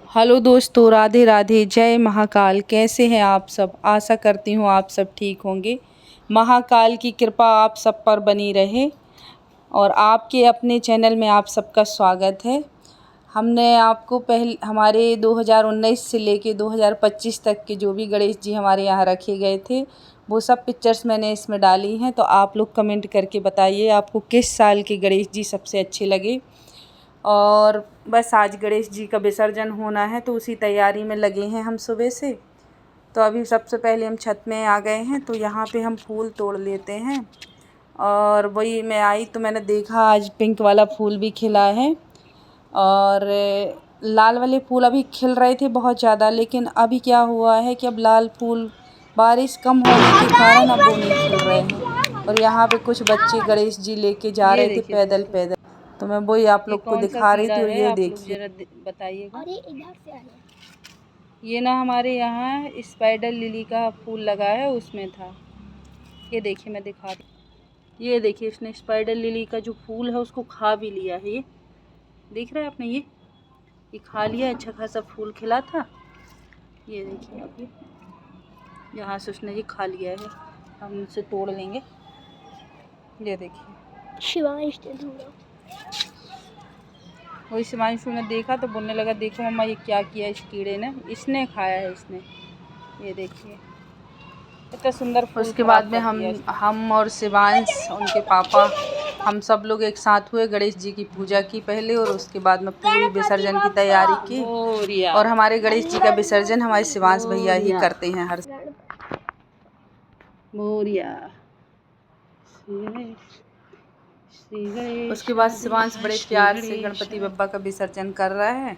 Hello दोस्तों, राधे राधे, जय महाकाल। कैसे हैं आप सब? आशा करती हूँ आप सब ठीक होंगे। महाकाल की कृपा आप सब पर बनी रहे और आपके अपने चैनल में आप सबका स्वागत है। हमने आपको हमारे 2019 से लेके 2025 तक के जो भी गणेश जी हमारे यहाँ रखे गए थे वो सब पिक्चर्स मैंने इसमें डाली हैं। तो आप लोग कमेंट करके बताइए आपको किस साल के गणेश जी सबसे अच्छे लगे। और बस आज गणेश जी का विसर्जन होना है तो उसी तैयारी में लगे हैं हम सुबह से। तो अभी सबसे पहले हम छत में आ गए हैं तो यहाँ पे हम फूल तोड़ लेते हैं। और वही मैं आई तो मैंने देखा आज पिंक वाला फूल भी खिला है और लाल वाले फूल अभी खिल रहे थे बहुत ज़्यादा, लेकिन अभी क्या हुआ है कि अब लाल फूल बारिश कम होने के कारण अब वो नहीं खिल रहे हैं। और यहाँ पे कुछ बच्चे गणेश जी लेके जा रहे थे पैदल पैदल, तो मैं वही आप लोग को दिखा रही थी। और ये देखिए, बताइएगा। अरे इधर से आया। ये ना हमारे यहाँ स्पाइडर लिली का फूल लगा है, उसमें था। ये देखिए मैं दिखा रही। ये देखिए, इसने स्पाइडर लिली का जो फूल है उसको खा भी लिया है। ये देख रहे हैं आपने? ये खा लिया। अच्छा खासा फूल खिला था। ये देखिए आप, ये यहाँ से उसने ये खा लिया है। हम इसे तोड़ लेंगे। ये देखिए, शिवांश वही शिवांशु ने देखा तो बोलने लगा, देखो मम्मा ये क्या किया इस कीड़े ने, इसने खाया है इसने। ये देखिए इतना सुंदर फूल। उसके बाद में हम और शिवांश, उनके पापा, हम सब लोग एक साथ हुए, गणेश जी की पूजा की पहले और उसके बाद में पूरी विसर्जन की तैयारी की। और हमारे गणेश जी का विसर्जन हमारे शिवांश भैया ही करते हैं हर। उसके बाद शिवांश बड़े प्यार से गणपति बप्पा का विसर्जन कर रहा है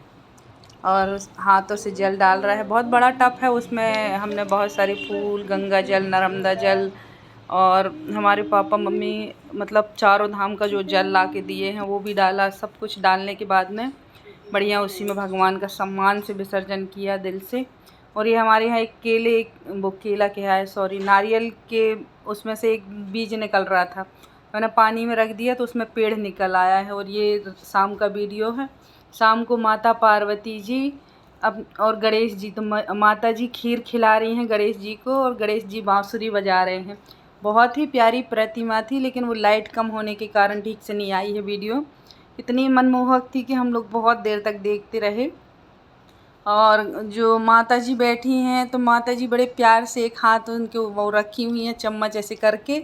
और हाथों से जल डाल रहा है। बहुत बड़ा टब है, उसमें हमने बहुत सारे फूल, गंगा जल, नर्मदा जल और हमारे पापा मम्मी मतलब चारों धाम का जो जल ला के दिए हैं वो भी डाला। सब कुछ डालने के बाद में बढ़िया उसी में भगवान का सम्मान से विसर्जन किया दिल से। और ये हमारे यहाँ एक वो केला क्या है, सॉरी, नारियल के उसमें से एक बीज निकल रहा था, मैंने पानी में रख दिया तो उसमें पेड़ निकल आया है। और ये शाम का वीडियो है। शाम को माता पार्वती जी अब और गणेश जी, तो माता जी खीर खिला रही हैं गणेश जी को और गणेश जी बांसुरी बजा रहे हैं। बहुत ही प्यारी प्रतिमा थी, लेकिन वो लाइट कम होने के कारण ठीक से नहीं आई है वीडियो। इतनी मनमोहक थी कि हम लोग बहुत देर तक देखते रहे। और जो माता जी बैठी हैं तो माता जी बड़े प्यार से एक हाथ उनके वो रखी हुई हैं चम्मच ऐसे करके,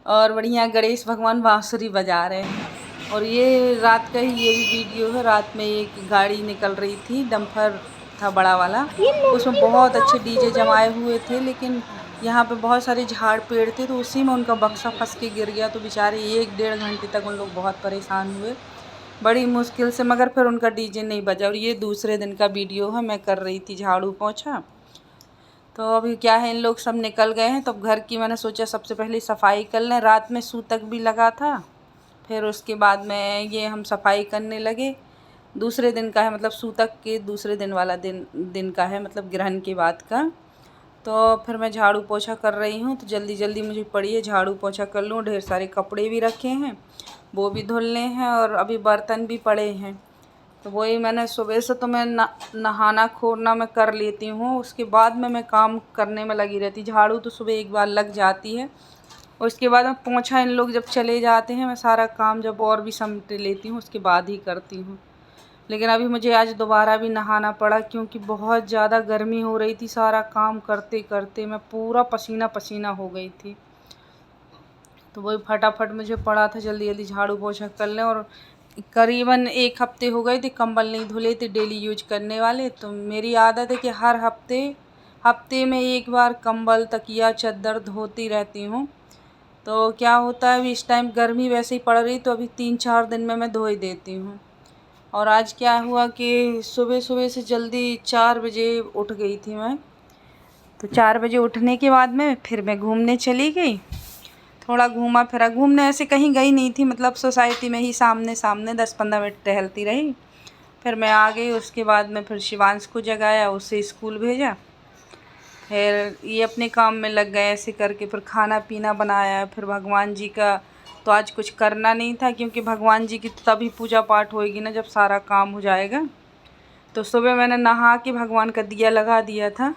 और बढ़िया गणेश भगवान बांसुरी बजा रहे हैं। और ये रात का ही ये भी वीडियो है। रात में एक गाड़ी निकल रही थी, डंपर था बड़ा वाला, उसमें बहुत अच्छे डीजे जमाए हुए थे, लेकिन यहाँ पे बहुत सारे झाड़ पेड़ थे तो उसी में उनका बक्सा फंस के गिर गया। तो बेचारे 1-1.5 घंटे तक उन लोग बहुत परेशान हुए बड़ी मुश्किल से, मगर फिर उनका डीजे नहीं बजा। और ये दूसरे दिन का वीडियो है, मैं कर रही थी झाड़ू पोंछा। तो अभी क्या है, इन लोग सब निकल गए हैं तो घर की मैंने सोचा सबसे पहले सफाई कर लें। रात में सूतक भी लगा था, फिर उसके बाद में ये हम सफाई करने लगे। दूसरे दिन का है, मतलब सूतक के दूसरे दिन वाला दिन का है, मतलब ग्रहण के बाद का। तो फिर मैं झाड़ू पोछा कर रही हूँ तो जल्दी जल्दी मुझे पड़ी है झाड़ू पोछा कर लूँ। ढेर सारे कपड़े भी रखे हैं, वो भी धुलने हैं और अभी बर्तन भी पड़े हैं। तो वही मैंने सुबह से तो मैं नहाना खोरना मैं कर लेती हूँ, उसके बाद में मैं काम करने में लगी रहती। झाड़ू तो सुबह एक बार लग जाती है, उसके बाद में पोंछा इन लोग जब चले जाते हैं मैं सारा काम जब और भी समेट लेती हूँ उसके बाद ही करती हूँ। लेकिन अभी मुझे आज दोबारा भी नहाना पड़ा क्योंकि बहुत ज़्यादा गर्मी हो रही थी। सारा काम करते करते मैं पूरा पसीना पसीना हो गई थी। तो वही फटाफट मुझे पड़ा था जल्दी जल्दी झाड़ू पोछा कर लें। और करीबन 1 हफ्ते हो गए थे कंबल नहीं धुले थे डेली यूज करने वाले। तो मेरी आदत है कि हर हफ्ते में एक बार कंबल, तकिया, चद्दर धोती रहती हूँ। तो क्या होता है, अभी इस टाइम गर्मी वैसे ही पड़ रही तो अभी 3-4 दिन में मैं धो ही देती हूँ। और आज क्या हुआ कि सुबह सुबह से जल्दी 4 बजे उठ गई थी मैं। तो 4 बजे उठने के बाद में फिर मैं घूमने चली गई। थोड़ा घूमा फिरा, घूमने ऐसे कहीं गई नहीं थी, मतलब सोसाइटी में ही सामने सामने 10-15 मिनट टहलती रही। फिर मैं आ गई। उसके बाद में फिर शिवांश को जगाया, उसे स्कूल भेजा, फिर ये अपने काम में लग गए ऐसे करके। फिर खाना पीना बनाया। फिर भगवान जी का तो आज कुछ करना नहीं था क्योंकि भगवान जी की तभी पूजा पाठ होएगी ना जब सारा काम हो जाएगा। तो सुबह मैंने नहा के भगवान का दिया लगा दिया था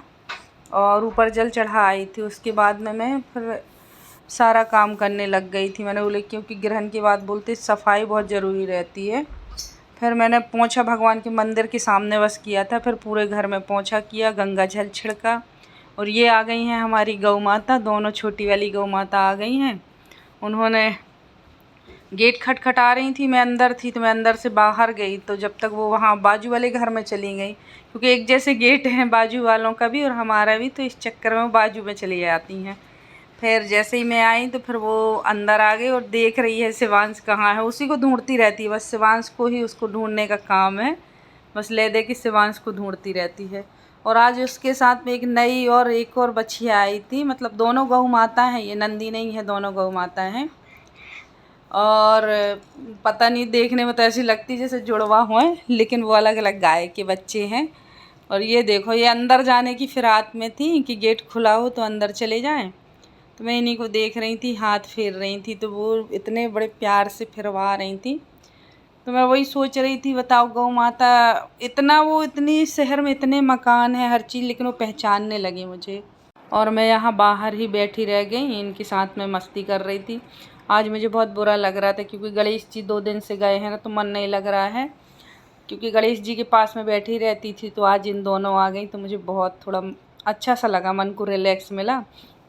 और ऊपर जल चढ़ा आई थी। उसके बाद में मैं फिर सारा काम करने लग गई थी। मैंने बोले क्योंकि ग्रहण के बाद बोलते सफाई बहुत ज़रूरी रहती है। फिर मैंने पोंछा भगवान के मंदिर के सामने बस किया था, फिर पूरे घर में पोंछा किया, गंगा जल छिड़का। और ये आ गई हैं हमारी गौ माता, दोनों छोटी वाली गौ माता आ गई हैं। उन्होंने गेट खटखटा रही थी, मैं अंदर थी तो मैं अंदर से बाहर गई, तो जब तक वो वहाँ बाजू वाले घर में चली गई, क्योंकि एक जैसे गेट हैं बाजू वालों का भी और हमारा भी, तो इस चक्कर में वो बाजू में चली जाती हैं। फिर जैसे ही मैं आई तो फिर वो अंदर आ गई और देख रही है शिवांश कहाँ है, उसी को ढूंढती रहती है, बस शिवांश को ही उसको ढूंढने का काम है, बस ले दे के शिवांश को ढूंढती रहती है। और आज उसके साथ में एक और बछिया आई थी, मतलब दोनों गौ माता हैं, ये नंदी नहीं है, दोनों गौ माता हैं। और पता नहीं देखने में तो ऐसी लगती जैसे जुड़वा हुआ है, लेकिन वो अलग अलग गाय के बच्चे हैं। और ये देखो, ये अंदर जाने की फिराक में थी कि गेट खुला हो तो अंदर चले जाएं, तो मैं इन्हीं को देख रही थी, हाथ फेर रही थी, तो वो इतने बड़े प्यार से फिरवा रही थी। तो मैं वही सोच रही थी, बताओ गौ माता इतनी शहर में इतने मकान हैं हर चीज़, लेकिन वो पहचानने लगी मुझे। और मैं यहाँ बाहर ही बैठी रह गई, इनके साथ में मस्ती कर रही थी। आज मुझे बहुत बुरा लग रहा था क्योंकि गणेश जी 2 दिन से गए हैं ना, तो मन नहीं लग रहा है, क्योंकि गणेश जी के पास में बैठी रहती थी, तो आज इन दोनों आ गई तो मुझे बहुत थोड़ा अच्छा सा लगा, मन को रिलैक्स मिला।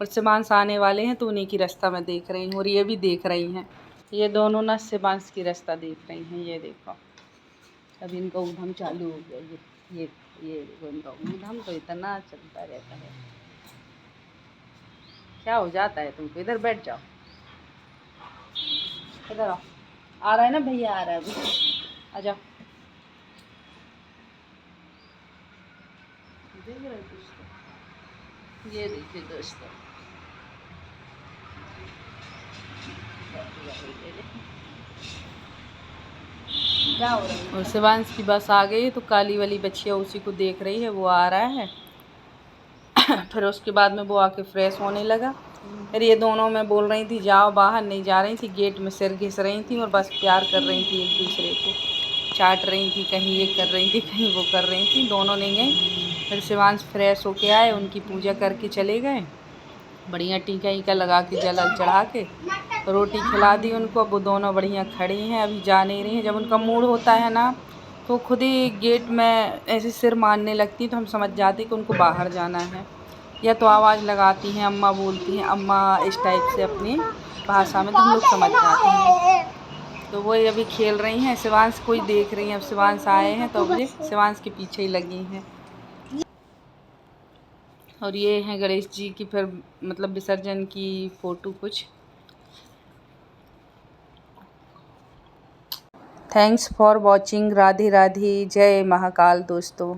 और शिवांश आने वाले हैं तो उन्हीं की रास्ता मैं देख रही हूँ और ये भी देख रही हैं, ये दोनों ना शिवांश की रास्ता देख रही हैं। ये देखो अब इनका ऊधम चालू हो गया, ये देखो इनका ऊधम तो इतना चलता रहता है, क्या हो जाता है तुमको। इधर बैठ जाओ, इधर आओ, आ रहा है ना भैया, आ रहा है अभी, आ जाओ। देख रहे हो दोस्तों, ये देखिए दोस्तों, क्या हो रहा है। और शिवांश की बस आ गई, तो काली वाली बच्चिया उसी को देख रही है, वो आ रहा है। फिर उसके बाद में वो आके फ्रेश होने लगा। फिर ये दोनों मैं बोल रही थी जाओ बाहर, नहीं जा रही थी, गेट में सिर घिस रही थी और बस प्यार कर रही थी, एक दूसरे को चाट रही थी, कहीं ये कर रही थी कहीं वो कर रही थी, दोनों नहीं गई। फिर शिवांश फ्रेश होके आए, उनकी पूजा करके चले गए, बढ़िया टीका ईका लगा के जल चढ़ा के रोटी खिला दी उनको। अब वो दोनों बढ़िया खड़ी हैं, अभी जा नहीं रही हैं। जब उनका मूड होता है ना तो खुद ही गेट में ऐसे सिर मारने लगती, तो हम समझ जाते कि उनको बाहर जाना है, या तो आवाज़ लगाती हैं, अम्मा बोलती हैं, अम्मा इस टाइप से अपनी भाषा में, तो हम लोग समझ जाते हैं। तो वो अभी खेल रही हैं, शिवांश को ही देख रही हैं। अब शिवांश आए हैं तो अभी शिवांश के पीछे ही लगी हैं। और ये हैं गणेश जी की फिर मतलब विसर्जन की फ़ोटो कुछ। Thanks for watching. Radhe Radhe, जय महाकाल दोस्तों।